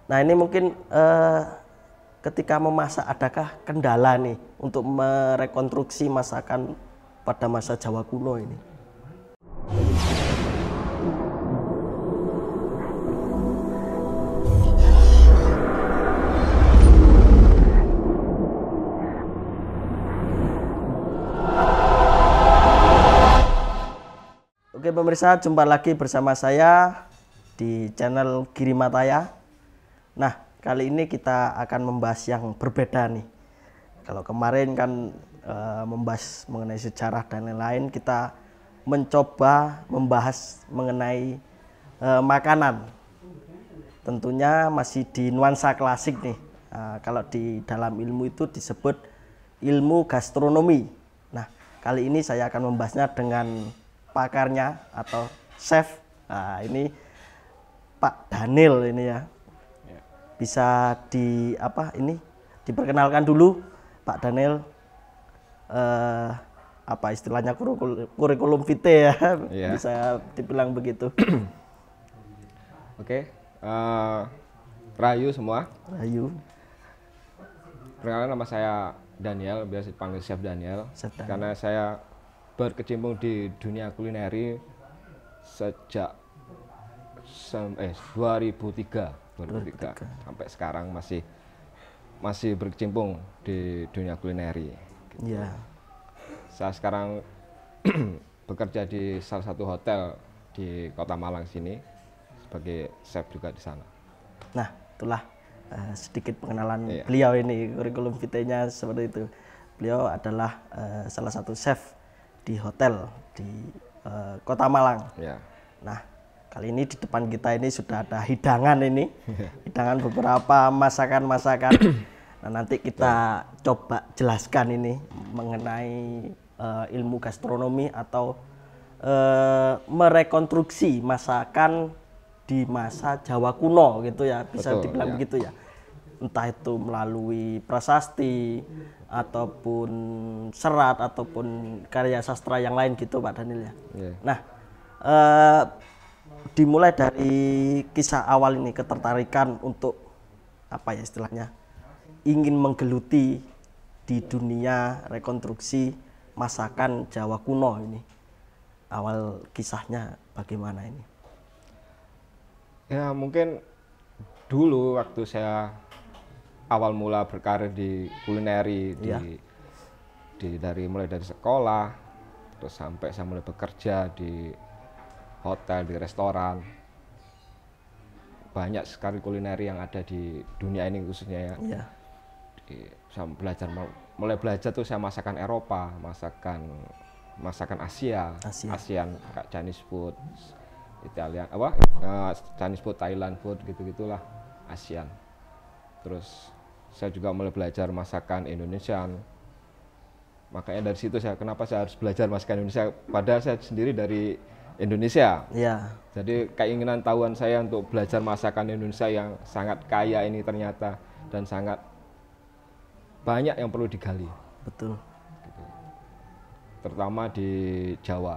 Nah ini mungkin ketika memasak adakah kendala nih untuk merekonstruksi masakan pada masa Jawa kuno ini? Oke pemirsa, jumpa lagi bersama saya di channel Girimataya. Nah, kali ini kita akan membahas yang berbeda nih. Kalau kemarin kan membahas mengenai sejarah dan lain-lain, kita mencoba membahas mengenai makanan. Tentunya masih di nuansa klasik nih. Kalau di dalam ilmu itu disebut ilmu gastronomi. Nah, kali ini saya akan membahasnya dengan pakarnya atau chef. Nah, ini Pak Daniel ini ya. Bisa diperkenalkan dulu Pak Daniel, apa istilahnya kurikulum vitae ya, bisa dibilang begitu. Oke, Rahayu semua. Rahayu. Perkenalkan, nama saya Daniel, biasa dipanggil Chef Daniel. Karena saya berkecimpung di dunia kulineri sejak 2003 sampai sekarang masih berkecimpung di dunia kulineri. Gitu. Yeah. Saya sekarang bekerja di salah satu hotel di Kota Malang sini sebagai chef juga di sana. Nah, itulah sedikit pengenalan beliau ini, kurikulum vitae-nya seperti itu. Beliau adalah salah satu chef di hotel di Kota Malang. Yeah. Nah, kali ini di depan kita ini sudah ada hidangan ini, hidangan beberapa masakan-masakan. Nah, nanti kita coba jelaskan ini mengenai ilmu gastronomi atau merekonstruksi masakan di masa Jawa kuno gitu ya, bisa dibilang begitu ya. Entah itu melalui prasasti ataupun serat ataupun karya sastra yang lain gitu Pak Daniel ya. Yeah. Nah, dimulai dari kisah awal ini, ketertarikan untuk apa ya istilahnya, ingin menggeluti di dunia rekonstruksi masakan Jawa kuno ini. Awal kisahnya bagaimana ini? Ya mungkin dulu waktu saya awal mula berkarir di kulineri, mulai dari sekolah, terus sampai saya mulai bekerja di hotel, di restoran. Banyak sekali kulineri yang ada di dunia ini khususnya ya. Saya mulai belajar tuh saya masakan Eropa, masakan Asia, ASEAN, kayak Chinese food, Italian, Chinese food, Thailand food, gitu-gitulah, ASEAN. Terus saya juga mulai belajar masakan Indonesian. Makanya dari situ kenapa saya harus belajar masakan Indonesia, padahal saya sendiri dari Indonesia. Jadi keinginan tahuan saya untuk belajar masakan Indonesia yang sangat kaya ini ternyata, dan sangat banyak yang perlu digali. Betul. Gitu. Terutama di Jawa.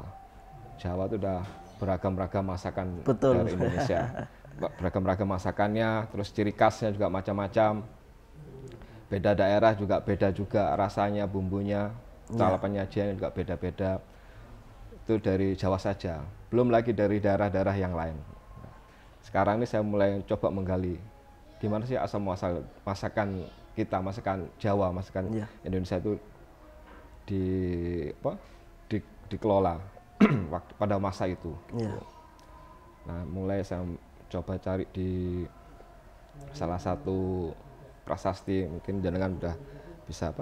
Jawa itu udah beragam-ragam masakan dari Indonesia. Beragam-ragam masakannya, terus ciri khasnya juga macam-macam. Beda daerah juga beda juga rasanya, bumbunya, cara penyajiannya juga beda-beda. Itu dari Jawa saja, belum lagi dari daerah-daerah yang lain. Sekarang ini saya mulai coba menggali gimana sih asal muasal masakan kita, masakan Jawa, masakan Indonesia itu dikelola pada masa itu. Nah, mulai saya coba cari di salah satu prasasti, mungkin jenengan udah bisa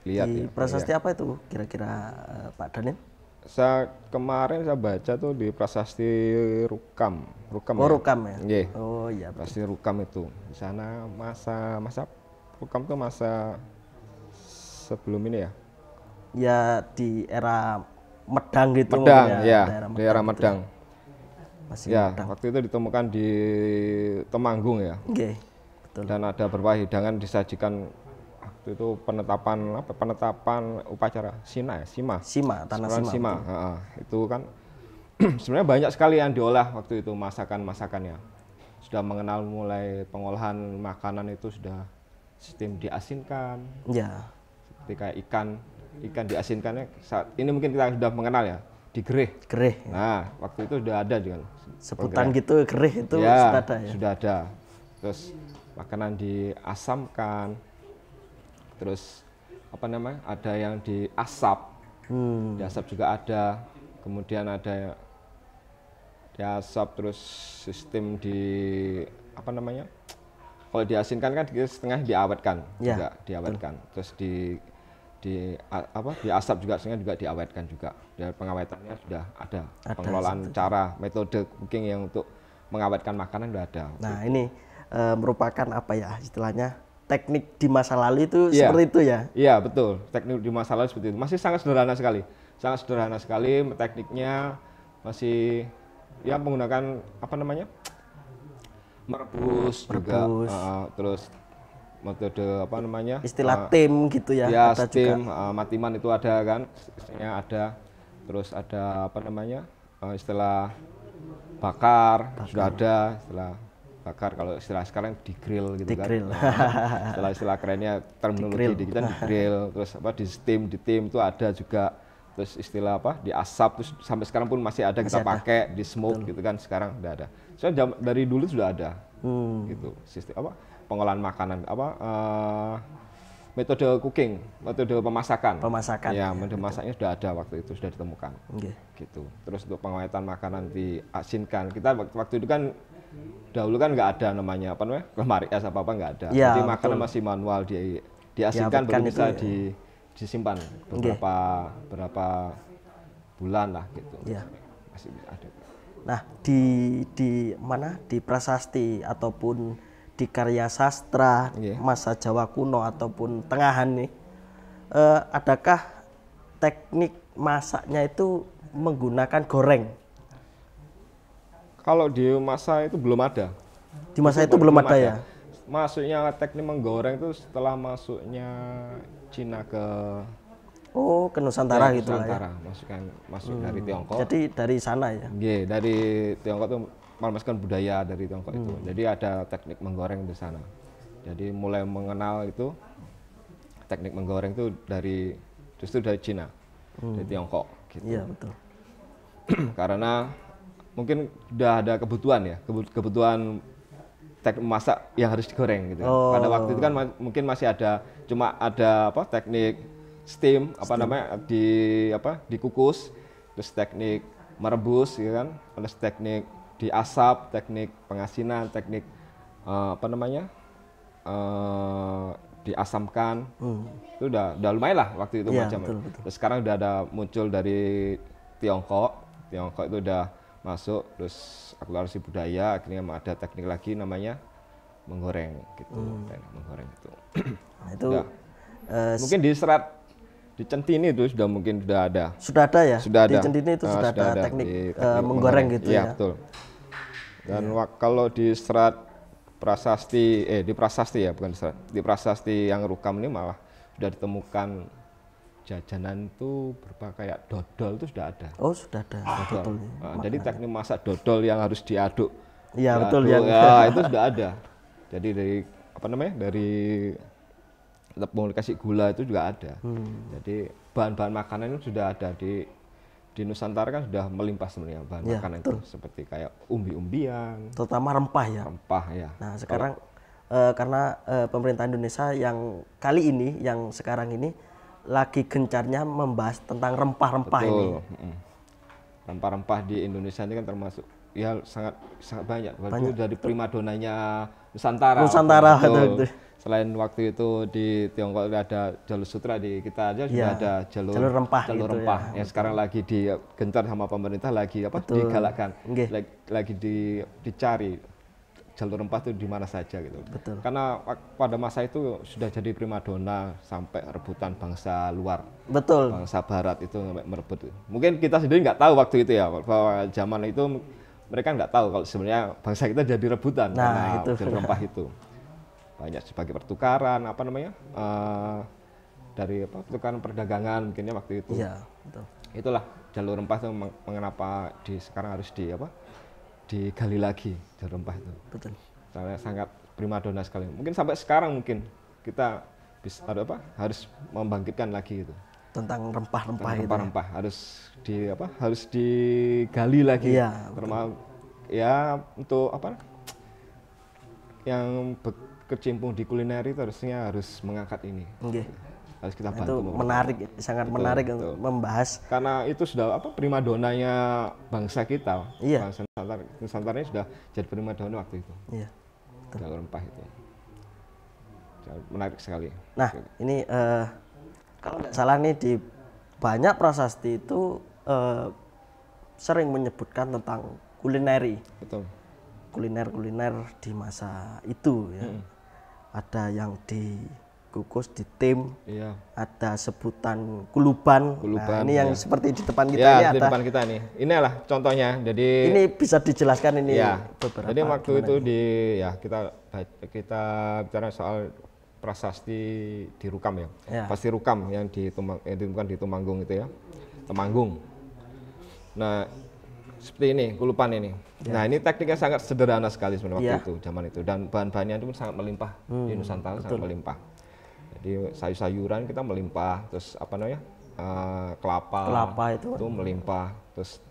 lihat di prasasti apa itu kira-kira Pak Daniel? Kemarin saya baca tuh di prasasti Rukam. Rukam ya? Yeah. Oh iya. Prasasti Rukam itu. Di sana masa Rukam tuh masa sebelum ini ya? Ya di era Medang gitu. Medang, ya, di era Medang. Masih ya, Medang. waktu itu ditemukan di Temanggung ya. Betul. Dan ada beberapa hidangan disajikan waktu itu penetapan upacara Sima, tanah Sima. Itu kan sebenarnya banyak sekali yang diolah waktu itu masakannya. sudah mengenal mulai pengolahan makanan itu sudah sistem diasinkan. Ya. Seperti kayak ikan diasinkannya saat ini mungkin kita sudah mengenal ya, digereh. Gereh. Nah, waktu itu sudah ada juga. Sebutan gitu gereh itu ya, sudah ada ya. Sudah ada. Terus makanan diasamkan. Terus apa namanya? Ada yang diasap. Diasap juga ada. Kemudian ada diasap terus sistem di apa namanya? Kalau diasinkan kan setengah diawetkan ya, juga diawetkan. Terus diasap juga setengah juga diawetkan juga. Dan pengawetannya sudah ada. Pengelolaan cara metode cooking yang untuk mengawetkan makanan sudah ada. Nah, ini merupakan apa ya istilahnya? Teknik di masa lalu itu seperti itu ya? Iya, betul. Teknik di masa lalu seperti itu. Masih sangat sederhana sekali. Sangat sederhana sekali tekniknya, masih ya menggunakan apa namanya? Merebus juga, terus metode apa namanya? Istilah tim gitu ya? Ya, steam, matiman itu ada kan, istilah ada. Terus ada apa namanya? Istilah bakar, sudah ada, istilah bakar. Kalau istilah sekarang di grill gitu kan. Istilah kerennya terminologi di kita di grill, terus apa di steam, di tim itu ada juga. Terus istilah apa diasap, terus sampai sekarang pun masih ada kita pakai di smoke gitu kan, sekarang udah ada. Soalnya dari dulu sudah ada gitu sistem apa pengolahan makanan apa metode cooking, metode pemasakan ya, metode masaknya sudah ada waktu itu, sudah ditemukan gitu. Terus untuk pengawetan makanan diasinkan, kita waktu itu kan dahulu kan nggak ada namanya apa namanya lemari es apa nggak ada, jadi makanan masih manual diasinkan baru bisa disimpan berapa bulan lah gitu. Masih ada. Nah, di mana di prasasti ataupun di karya sastra masa Jawa kuno ataupun tengahan nih, adakah teknik masaknya itu menggunakan goreng? Kalau di masa itu belum ada. Di masa itu belum ada ya? Masuknya teknik menggoreng itu setelah masuknya Cina ke Nusantara gitu Nusantara, lah ya. Masuk dari Tiongkok. Jadi dari sana ya? Iya, dari Tiongkok itu memasukkan budaya dari Tiongkok itu. Jadi ada teknik menggoreng di sana. Jadi mulai mengenal itu teknik menggoreng itu justru dari Cina, dari Tiongkok gitu. Iya, betul. Karena mungkin sudah ada kebutuhan ya, kebutuhan teknik masak yang harus digoreng gitu. Pada waktu itu kan mungkin masih ada cuma ada apa teknik steam apa namanya dikukus, terus teknik merebus gitu kan, terus teknik diasap, teknik pengasinan, teknik apa namanya diasamkan. Itu udah lumayan lah waktu itu macam. Terus sekarang udah ada muncul dari Tiongkok itu udah masuk, terus akulturasi budaya, akhirnya ada teknik lagi namanya menggoreng gitu. Menggoreng itu. Nah, itu mungkin di serat di Centini itu mungkin sudah ada. Sudah ada ya? Sudah ada. Di Centini itu sudah ada teknik menggoreng gitu ya. Iya, betul. Dan kalau di serat prasasti di prasasti ya, bukan serat. Di prasasti yang Rukam ini malah sudah ditemukan jajanan itu berupa kayak dodol itu sudah ada. Oh, sudah ada. Dodol. Jadi teknik masak dodol yang harus diaduk. Iya, betul ya. Itu sudah ada. Jadi dari apa namanya? Dari tepung dikasih gula itu juga ada. Jadi bahan-bahan makanan itu sudah ada di Nusantara kan sudah melimpah sebenarnya bahan makanan itu seperti kayak umbi-umbian. Terutama rempah ya. Rempah ya. Nah, sekarang karena pemerintah Indonesia yang kali ini yang sekarang ini lagi gencarnya membahas tentang rempah-rempah ini. Rempah-rempah di Indonesia ini kan termasuk ya sangat banyak. Waktu dari primadonanya Nusantara. Betul. Selain waktu itu di Tiongkok ada jalur sutra, di kita aja sudah ada jalur rempah. Ya. Yang sekarang lagi digencar sama pemerintah, lagi digalakkan, lagi dicari jalur rempah itu di mana saja gitu. Karena pada masa itu sudah jadi primadona sampai rebutan bangsa luar. Bangsa barat itu merebut. Mungkin kita sendiri nggak tahu waktu itu ya, bahwa zaman itu mereka nggak tahu kalau sebenarnya bangsa kita jadi rebutan karena jalur rempah itu. Banyak sebagai pertukaran apa namanya dari pertukaran perdagangan mungkinnya waktu itu. Itulah jalur rempah itu mengapa sekarang harus digali lagi jalur rempah itu. Betul. Sangat primadona sekali. Mungkin sampai sekarang mungkin kita bisa harus membangkitkan lagi itu. Tentang rempah-rempah itu. Rempah-rempah harus digali lagi. Iya, termasuk ya untuk yang berkecimpung di kuliner itu harus mengangkat ini. Okay. Harus kita bantu. Itu menarik, sangat menarik untuk membahas. Karena itu sudah primadonanya bangsa kita. Iya. Bangsa Nusantara ini sudah jadi primadona waktu itu. Iya. Jalur rempah itu. Menarik sekali. Nah, ini kalau nggak salah nih di banyak prasasti itu sering menyebutkan tentang kulineri. Betul. Kuliner di masa itu ya. Ada yang dikukus di tim, iya. Ada sebutan kuluban. Nah, ini yang seperti di depan kita ya, ini di depan kita nih. Inilah contohnya. Jadi ini bisa dijelaskan ini ya, beberapa. Jadi waktu itu kita bicara soal prasasti di Rukam ya. Pasti Rukam yang ditemukan di Temanggung itu ya. Temanggung. Nah, seperti ini kulupan ini. Nah, ini tekniknya sangat sederhana sekali sebenarnya waktu itu, zaman itu, dan bahan-bahannya itu sangat melimpah di Nusantara. Betul. Sangat melimpah. Jadi sayur-sayuran kita melimpah, terus kelapa itu melimpah, terus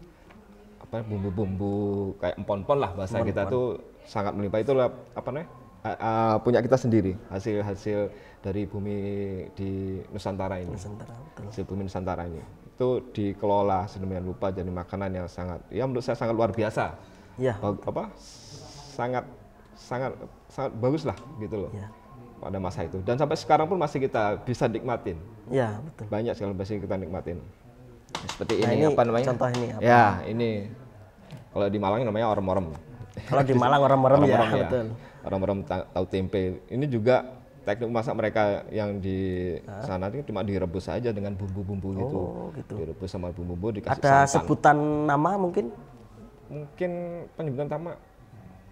bumbu-bumbu kayak empon-empon lah bahasa kita tuh sangat melimpah. Itu punya kita sendiri, hasil dari bumi di Nusantara ini. Hasil bumi Nusantara ini itu dikelola sedemikian rupa jadi makanan yang sangat, ya menurut saya sangat luar biasa. Ya. Sangat bagus lah gitu loh. Ya. Pada masa itu, dan sampai sekarang pun masih kita bisa nikmatin. Ya, betul. Banyak sekali masih kita nikmatin. Seperti nah, ini apa namanya? Contoh ini apa? Ya, ini kalau di Malang namanya orem-orem. Kalau di Malang orem-orem ya, betul. Orem-orem tahu tempe. Ini juga teknik masak mereka yang di sana itu cuma direbus saja dengan bumbu-bumbu gitu. Direbus sama bumbu-bumbu dikasih santan. Ada santan. sebutan nama mungkin? Mungkin penyebutan nama.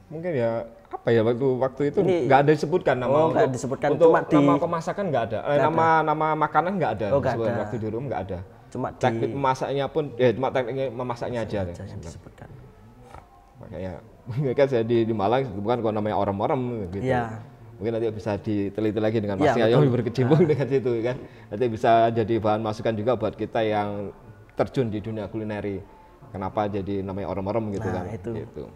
Mungkin ya apa ya waktu itu nggak ada disebutkan nama untuk nama pemasakan nggak ada. Nama makanan nggak ada. Waktu di rumah nggak ada. Cuma teknik memasaknya pun cuma teknik memasaknya aja yang disebutkan. Makanya mereka jadi di Malang bukan kalau namanya orang-orang gitu. Ya. Mungkin nanti bisa diteliti lagi dengan Mas yang berkecimpung dengan situ kan. Nanti bisa jadi bahan masukan juga buat kita yang terjun di dunia kulineri. Kenapa jadi namanya orang-orang gitu kan. Itu. Gitu.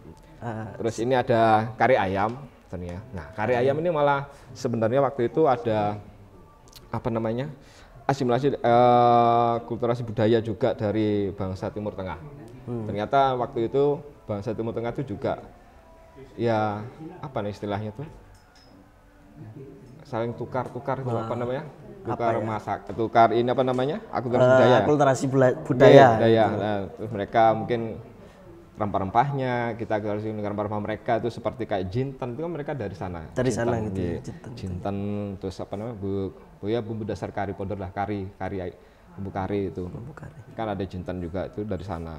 Terus ini ada kari ayam ternyata. Nah, kari ayam ini malah sebenarnya waktu itu ada asimilasi kulturasi budaya juga dari bangsa Timur Tengah. Ternyata waktu itu bangsa Timur Tengah itu juga ya istilahnya tuh saling tukar-tukar itu tukar ini akulturasi budaya. Nah, terus mereka mungkin rempah-rempahnya kita harus rempah-rempah mereka itu seperti kayak jinten itu kan mereka dari sana. Dari sana gitu. Jinten terus bumbu dasar kari powder lah, bumbu kari itu. Kan ada jinten juga itu dari sana.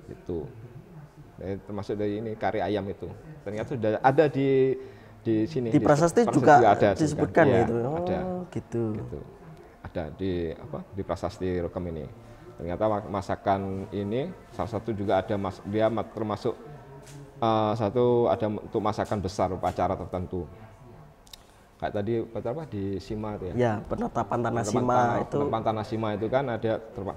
Itu. Termasuk dari ini kari ayam itu. Ternyata sudah ada di sini di prasasti juga ada disebutkan ya, itu. Ada. Gitu. Ada di prasasti Rukam ini. Ternyata masakan ini salah satu juga ada dia termasuk ada untuk masakan besar upacara tertentu. Kayak tadi di Sima itu ya. Ya, penetapan tanah Sima itu. Penetapan tanah Sima itu kan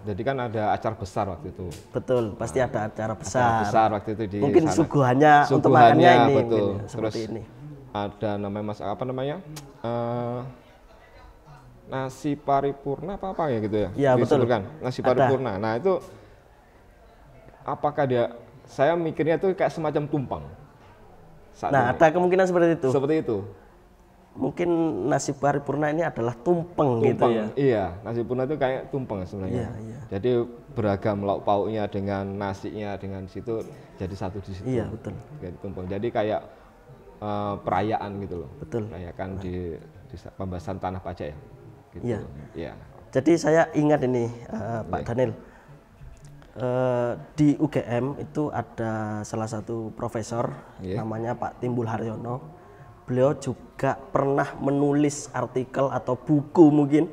jadi kan ada acara besar waktu itu. Betul, pasti ada acara besar. Acara besar waktu itu di mungkin sana. Suguhannya untuk makannya ini. Betul. Terus ini. Ada namanya nasi paripurna apa ya gitu ya? Iya, betul. Nasi paripurna. Nah, itu apakah saya mikirnya itu kayak semacam tumpeng. Ada kemungkinan seperti itu. Seperti itu. Mungkin nasi paripurna ini adalah tumpeng gitu ya. Iya, nasi paripurna itu kayak tumpeng sebenarnya. Iya. Jadi beragam lauk pauknya dengan nasinya dengan situ jadi satu di situ. Iya, betul. Jadi tumpeng. Jadi kayak perayaan gitu loh. Betul. Perayaan di pembahasan tanah pajak ya. Gitu. Iya. Ya. Jadi saya ingat ini Pak Daniel, di UGM itu ada salah satu profesor namanya Pak Timbul Haryono. Beliau juga pernah menulis artikel atau buku mungkin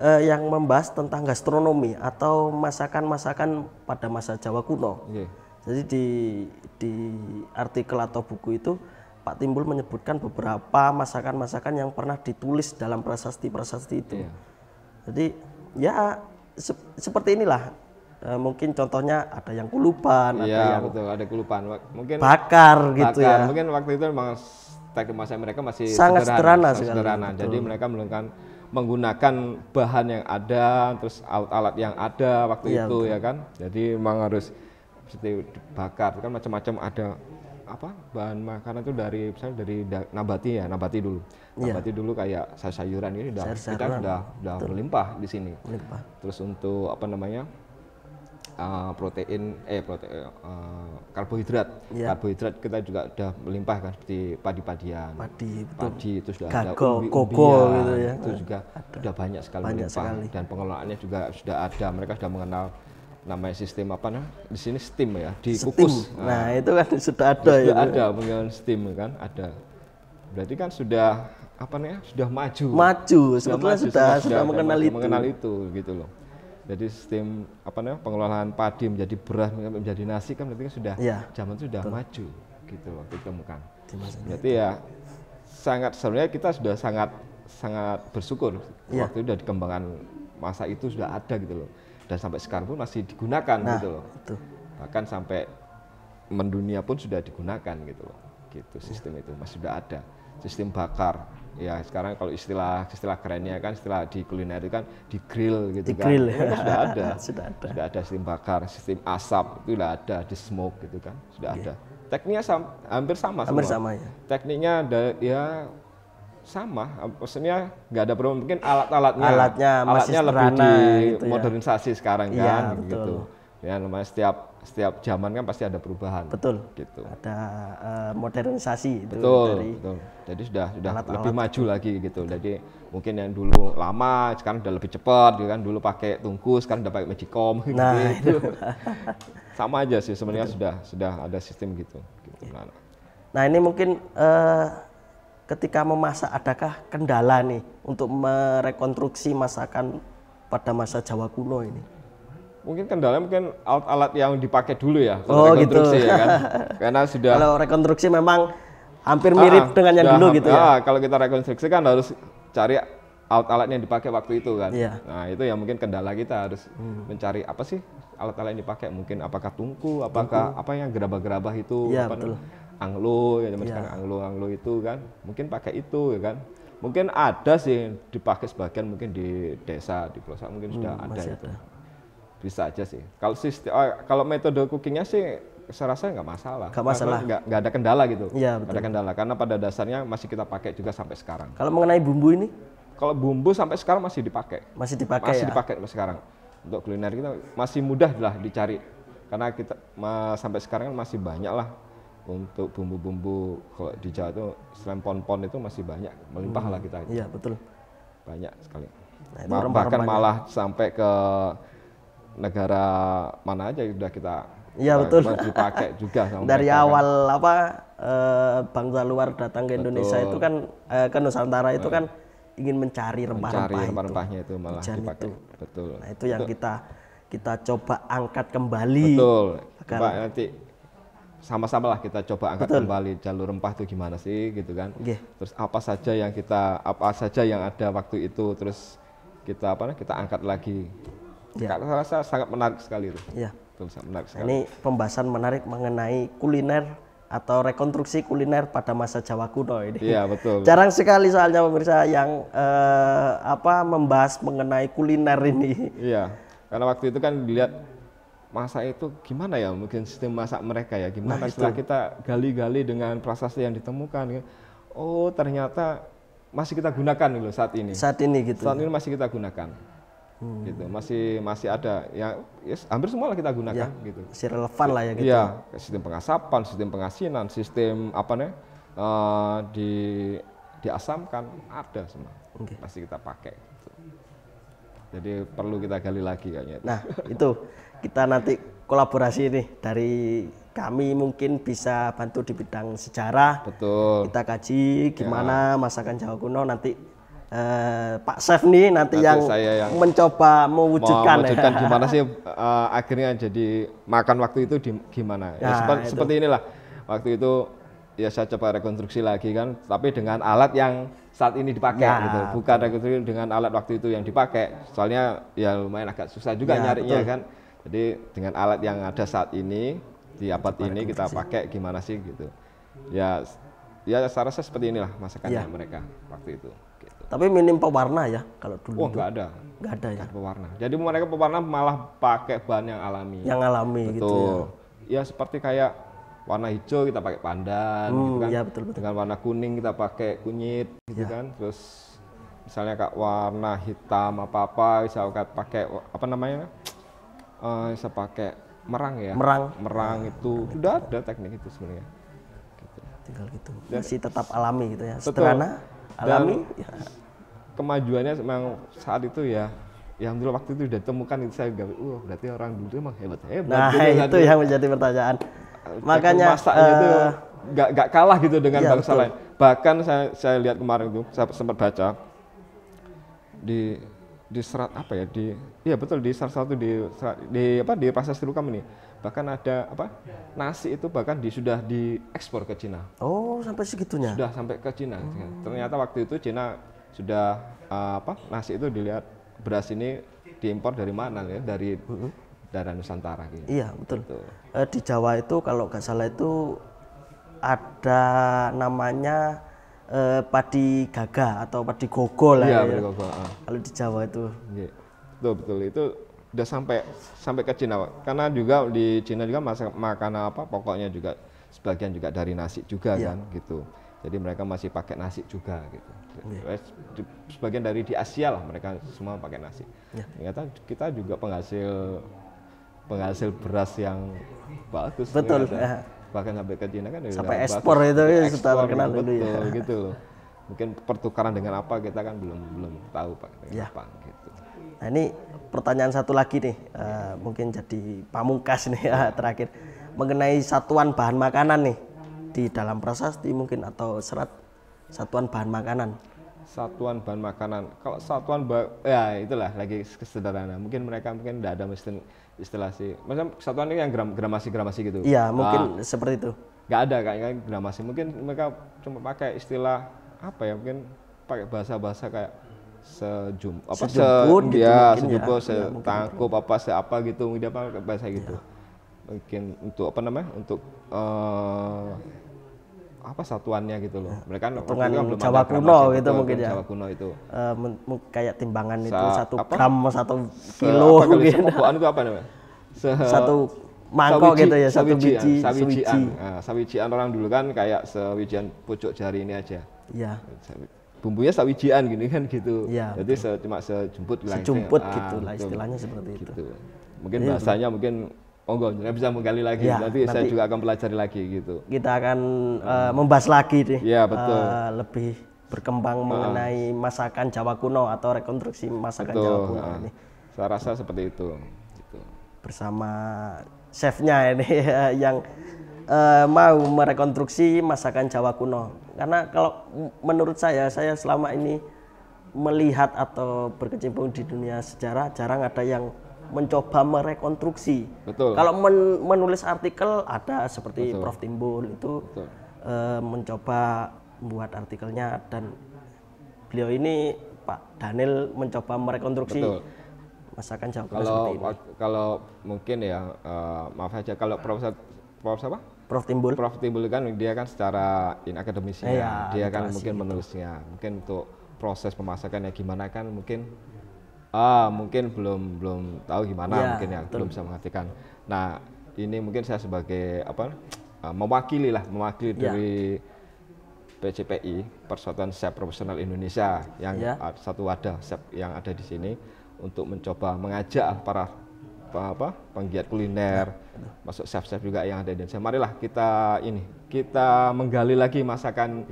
yang membahas tentang gastronomi atau masakan-masakan pada masa Jawa kuno. Jadi di artikel atau buku itu Pak Timbul menyebutkan beberapa masakan-masakan yang pernah ditulis dalam prasasti-prasasti itu. Jadi ya seperti inilah. Mungkin contohnya ada yang kulupan, ada yang betul, ada kulupan. Mungkin bakar gitu ya. Mungkin waktu itu memang teknik masak mereka masih sangat sederhana. Jadi mereka menggunakan bahan yang ada, terus alat-alat yang ada waktu itu betul. Ya kan. Jadi memang harus seperti dibakar kan macam-macam, ada apa bahan makanan itu dari misalnya dari nabati dulu. Nabati dulu kayak sayuran ini kita sudah melimpah di sini. Terus untuk apa namanya? Karbohidrat kita juga udah melimpah kan, seperti padi-padian, padi itu sudah ada, koko gitu ya, itu juga sudah banyak sekali melimpah. Dan pengelolaannya juga sudah ada, mereka sudah mengenal namanya sistem di sini steam ya, dikukus. Nah itu kan sudah ada ya, ada pengelolaan steam kan ada, berarti kan sudah sudah maju sebetulnya sudah mengenal itu gitu loh. Jadi sistem pengelolaan padi menjadi beras menjadi nasi kan berarti sudah zaman itu sudah maju gitu waktu ditemukan. Berarti ya sebenarnya kita sudah sangat bersyukur waktu itu sudah dikembangkan, masa itu sudah ada gitu loh, dan sampai sekarang pun masih digunakan gitu loh. Bahkan sampai mendunia pun sudah digunakan gitu loh. Gitu sistem itu masih sudah ada. Sistem bakar ya, sekarang kalau istilah kerennya kan, istilah di kuliner itu kan di grill gitu, sudah ada sistem bakar, sistem asap itu sudah ada, di smoke gitu kan sudah ada. Tekniknya hampir sama ya. Tekniknya ya sama, maksudnya nggak ada problem, mungkin alatnya lebih dimodernisasi sekarang kan gitu. Ya namanya setiap zaman kan pasti ada perubahan. Betul. Gitu. Ada modernisasi. Betul. Jadi sudah lebih maju lagi gitu. Jadi mungkin yang dulu lama sekarang udah lebih cepat, gitu kan. Dulu pakai tungku, sekarang udah pakai magicom. Gitu. Sama aja sih sebenarnya, sudah ada sistem gitu. Nah ini mungkin ketika memasak adakah kendala nih untuk merekonstruksi masakan pada masa Jawa kuno ini? Mungkin kendala alat-alat yang dipakai dulu ya kalau rekonstruksi gitu. Ya kan, karena sudah kalau rekonstruksi memang hampir mirip dengan yang dulu gitu ya. Kalau kita rekonstruksi kan harus cari alat-alat yang dipakai waktu itu kan. Nah itu yang mungkin kendala, kita harus mencari apa sih alat-alat yang dipakai, mungkin apakah tungku, apakah apa yang gerabah-gerabah itu, anglo ya sekarang anglo itu kan, mungkin pakai itu ya kan. Mungkin ada sih dipakai sebagian, mungkin di desa, di pelosok mungkin sudah ada itu. Bisa aja sih. Kalau metode cookingnya sih saya rasa nggak masalah. Nggak ada kendala gitu. Nggak ada kendala karena pada dasarnya masih kita pakai juga sampai sekarang. Kalau mengenai bumbu ini? Kalau bumbu sampai sekarang masih dipakai. Masih dipakai sampai sekarang. Untuk kuliner kita masih mudah lah dicari. Karena kita sampai sekarang masih banyak lah untuk bumbu-bumbu. Kalau di Jawa itu selain pon-pon itu masih banyak, melimpah lah kita. Iya betul. Banyak sekali. Bahkan malah sampai ke negara mana aja sudah kita betul dipakai juga sama dari awal bangsa luar datang ke Indonesia itu kan ke Nusantara itu kan ingin mencari rempah-rempahnya itu malah dipakai. Betul. Nah itu yang kita coba angkat kembali. Betul. Coba nanti sama-sama lah kita coba angkat kembali jalur rempah itu gimana sih gitu kan. Terus apa saja yang ada waktu itu, terus kita angkat lagi. Saya rasa sangat menarik sekali itu. Menarik sekali. Ini pembahasan menarik mengenai kuliner atau rekonstruksi kuliner pada masa Jawa kuno ini. Iya betul. Jarang sekali soalnya pemirsa yang membahas mengenai kuliner ini. Iya, karena waktu itu kan dilihat masa itu gimana ya, mungkin sistem masak mereka ya gimana. Setelah kita gali-gali dengan prasasti yang ditemukan, oh ternyata masih kita gunakan loh saat ini. Saat ini masih kita gunakan. Gitu, masih ada ya, hampir semua lah kita gunakan gitu. Masih relevan lah ya gitu. Iya, sistem pengasapan, sistem pengasinan, sistem diasamkan ada semua. Masih kita pakai gitu. Jadi perlu kita gali lagi kayaknya. Nah itu kita nanti kolaborasi nih, dari kami mungkin bisa bantu di bidang sejarah. Betul. Kita kaji gimana masakan Jawa kuno, nanti Pak Chef nih nanti yang mencoba mewujudkan gimana sih akhirnya jadi makan waktu itu gimana ya, seperti inilah waktu itu ya saya coba rekonstruksi lagi kan, tapi dengan alat yang saat ini dipakai gitu, bukan rekonstruksi dengan alat waktu itu yang dipakai, soalnya ya lumayan agak susah juga nyarinya kan, jadi dengan alat yang ada saat ini di abad ini kita pakai gimana sih gitu ya saya rasa seperti inilah masakannya mereka waktu itu. Tapi minim pewarna ya kalau dulu. Oh nggak ada ya. Pewarna. Jadi mereka pewarna malah pakai bahan yang alami. Yang alami. Betul. Gitu ya. Ya seperti kayak warna hijau kita pakai pandan, gitu kan. Ya, betul. Dengan warna kuning kita pakai kunyit, gitu kan. Terus misalnya kak warna hitam apa bisa pakai apa namanya? Bisa pakai merang ya. Merang itu sudah ada teknik itu sebenarnya. Gitu. Tinggal gitu. Masih tetap alami gitu ya. Sederhana. Alami ya. Kemajuannya memang saat itu ya alhamdulillah waktu itu sudah ditemukan itu saya berarti orang dulu emang hebat nah gitu itu yang menjadi pertanyaan, makanya masaknya itu nggak kalah gitu dengan bangsa lain. Bahkan saya lihat kemarin itu saya sempat baca di serat apa ya di salah satu di prasasti Rukam ini bahkan ada nasi itu bahkan sudah diekspor ke Cina. Oh sampai segitunya? Sudah sampai ke Cina. Ternyata waktu itu Cina sudah nasi itu dilihat beras ini diimpor dari mana ya, dari daerah Nusantara gitu. Iya betul. Gitu. Di Jawa itu kalau nggak salah itu ada namanya padi gaga atau padi gogol lah. Iya, ya. Kalau di Jawa itu. Iya. Betul itu udah sampai ke Cina, karena juga di Cina juga makanan pokoknya juga sebagian juga dari nasi juga kan gitu. Jadi mereka masih pakai nasi juga gitu. Sebagian dari di Asia lah mereka semua pakai nasi. Ternyata kita juga penghasil beras yang bagus. Betul. Bahkan sampai ke Cina kan sampai ekspor itu sudah terkenal dulu ya. Gitu loh. Mungkin pertukaran dengan apa kita kan belum tahu Pak apa gitu. Nah ini pertanyaan satu lagi nih, mungkin jadi pamungkas nih terakhir mengenai satuan bahan makanan nih di dalam prasasti mungkin atau serat satuan bahan makanan. Satuan bahan makanan, kalau satuan ya itulah lagi sederhana. Mungkin mereka tidak ada istilah sih. Maksudnya satuan ini yang gramasi gitu. Iya mungkin seperti itu. Nggak ada kayaknya gramasi. Mungkin mereka cuma pakai istilah apa ya? Mungkin pakai bahasa kayak sejumput gitu setangkup apa gitu dia pakai bahasa gitu. Mungkin untuk untuk satuannya gitu loh. Mereka hitungan Jawa kuno gitu mungkin ya. Jawa kuno itu. Kayak timbangan itu 1 gram 1 kilo mungkin. Itu apa namanya? Satu mangkok gitu ya, satu biji. Sawijian orang dulu kan kayak sewijian pucuk jari ini aja. Iya. Bumbunya sawijian gini kan gitu. Ya, jadi cuma sejumput lah. Sejumput gitu lah istilahnya seperti gitu. Itu. Mungkin bahasanya mungkin bisa menggali lagi. Nanti saya juga akan pelajari lagi gitu. Kita akan membahas lagi deh. Iya betul. Lebih berkembang mengenai masakan Jawa kuno atau rekonstruksi masakan Jawa kuno ini. Saya rasa seperti itu. Gitu. Bersama chefnya ini yang mau merekonstruksi masakan Jawa kuno. Karena kalau menurut saya selama ini melihat atau berkecimpung di dunia sejarah jarang ada yang mencoba merekonstruksi. Betul. Kalau menulis artikel ada seperti Prof. Timbul itu mencoba membuat artikelnya, dan beliau ini Pak Daniel mencoba merekonstruksi masakan Jawa kuno seperti ini. Kalau mungkin ya maaf saja kalau Prof. Timbul kan dia kan secara akademisnya dia kan mungkin gitu. Menulisnya mungkin untuk proses pemasakannya gimana kan mungkin belum tahu gimana mungkin ya belum bisa mengartikan. Nah ini mungkin saya sebagai mewakili dari PCPI Persatuan Chef Profesional Indonesia yang satu wadah chef yang ada di sini untuk mencoba mengajak para penggiat kuliner, masuk chef-chef juga yang ada di Indonesia. Marilah kita menggali lagi masakan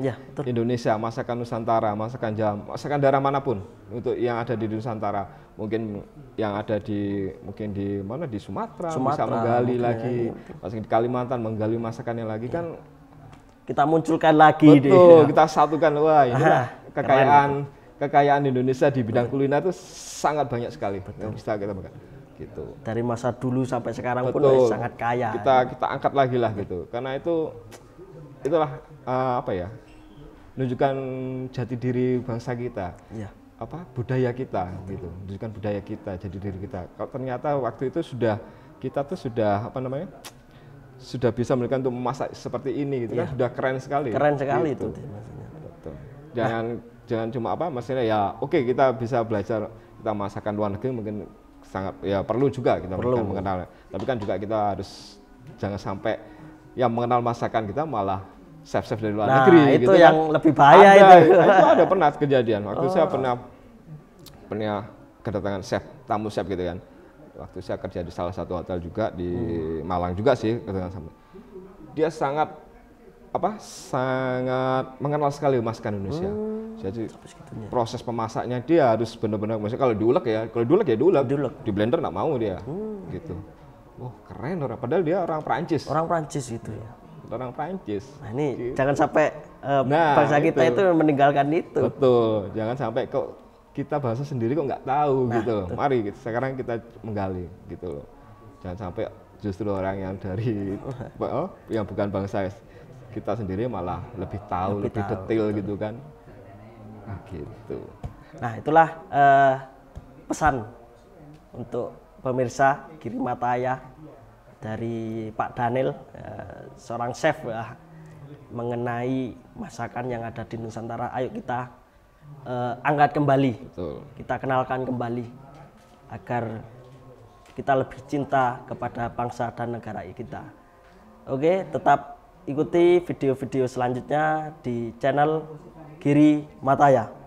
Indonesia, masakan Nusantara, masakan Jawa, masakan daerah manapun untuk yang ada di Nusantara. Mungkin yang ada di di Sumatera bisa menggali lagi, masakan di Kalimantan menggali masakannya lagi kan. Kita munculkan lagi. Betul, kita satukan. Wah, inilah kekayaan kekayaan Indonesia di bidang kuliner itu sangat banyak sekali yang bisa kita makan. Gitu. Dari masa dulu sampai sekarang pun sangat kaya. Kita angkat lagi lah gitu. Karena itulah apa ya? Menunjukkan jati diri bangsa kita. Iya. Budaya kita gitu. Menunjukkan budaya kita, jati diri kita. Kalau ternyata waktu itu kita tuh sudah sudah bisa memberikan untuk memasak seperti ini gitu kan, sudah keren sekali. Keren sekali gitu. Itu maksudnya. Betul. Jangan cuma maksudnya ya oke, kita bisa belajar kita masakan luar negeri mungkin sangat ya perlu juga kita mengenal. Tapi kan juga kita harus jangan sampai yang mengenal masakan kita malah chef-chef dari luar negeri. Nah, itu gitu yang kan. lebih bahaya itu. Itu ada pernah kejadian. Waktu saya pernah kedatangan tamu chef gitu kan. Waktu saya kerja di salah satu hotel juga di Malang juga sih, dia sangat mengenal sekali masakan Indonesia. Jadi proses pemasaknya dia harus benar-benar, maksudnya kalau diulek ya diulek, di blender nggak mau dia, gitu. Keren orang, padahal dia orang Prancis. Orang Prancis gitu ya. Orang Prancis. Nah ini gitu. Jangan sampai bangsa kita itu meninggalkan itu. Betul, jangan sampai kok kita bahasa sendiri kok nggak tahu gitu. Mari sekarang kita menggali gitu loh. Jangan sampai justru orang yang dari yang bukan bangsa kita sendiri malah lebih tahu, lebih detail gitu kan. Nah, gitu. Nah, itulah pesan untuk pemirsa Girimataya dari Pak Daniel, seorang chef mengenai masakan yang ada di Nusantara. Ayo kita angkat kembali. Betul. Kita kenalkan kembali agar kita lebih cinta kepada bangsa dan negara kita. Oke, tetap ikuti video-video selanjutnya di channel Girimataya.